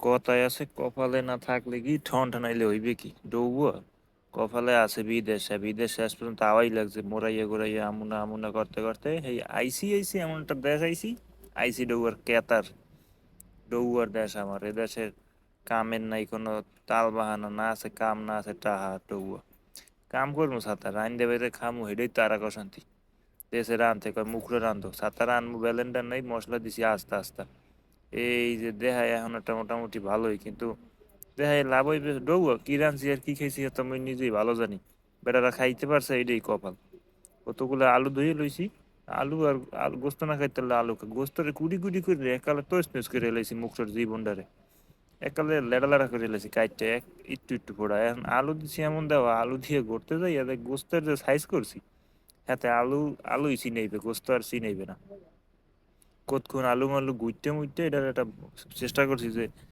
কথায় আছে কপালে না থাকলে কি ঠন ঠনাইলে হইবে কি ডৌব। কপালে আছে বিদেশে, বিদেশে আজ পর্যন্ত আওয়াই লাগছে মোরাইয়া গোড়াইয়া আমুনা আমুনা করতে করতে এই আইসি এমন একটা দেশ আইসি। আইসি ডৌয়ার কেতার, ডৌয়ার দেশ আমার এ দেশের কামের নাই কোনো তাল বাহানা, না আছে কাম না আছে টাহা ডৌয়া। কাম করবো সাঁতার রান দেবে খামু হেডেই তারা অশান্তি। দেশে রানতে কয় মুখরে রান্ধো সাঁতার আনবো ব্যালেন্ডার নাই মশলা দিছি আস্তে আস্তে। এই যে দেহায় এখন একটা মোটামুটি ভালোই, কিন্তু দেহায় লাভ হইবে ডৌয়া কি রাঁধছি আর কি খাইছি তো আমি নিজেই ভালো জানি। বেটারা খাইতে পারছে এটাই কপাল। কতগুলো আলু ধুয়ে লইছি, আলু আর আলু গোস্ত না খাইতে পারলে আলু গোস্তরে কুড়ি কুড়ি করে একালে তোষ তোষ করে লাইছি মুখটার জীবনটারে। একালে লেড়া লেড়া করে লাইছি কাইটটা একটু একটু ফোড়া। এখন আলু দিছি এমন দেওয়া আলু দিয়ে গড়তে যাই এদের গোস্তের যে সাইজ করছি হাতে আলুই চিনাইবে গোস্ত আর চিনাইবে না। কতক্ষণ আলু মালু গুইটে মুইটে এটার একটা চেষ্টা করছি যে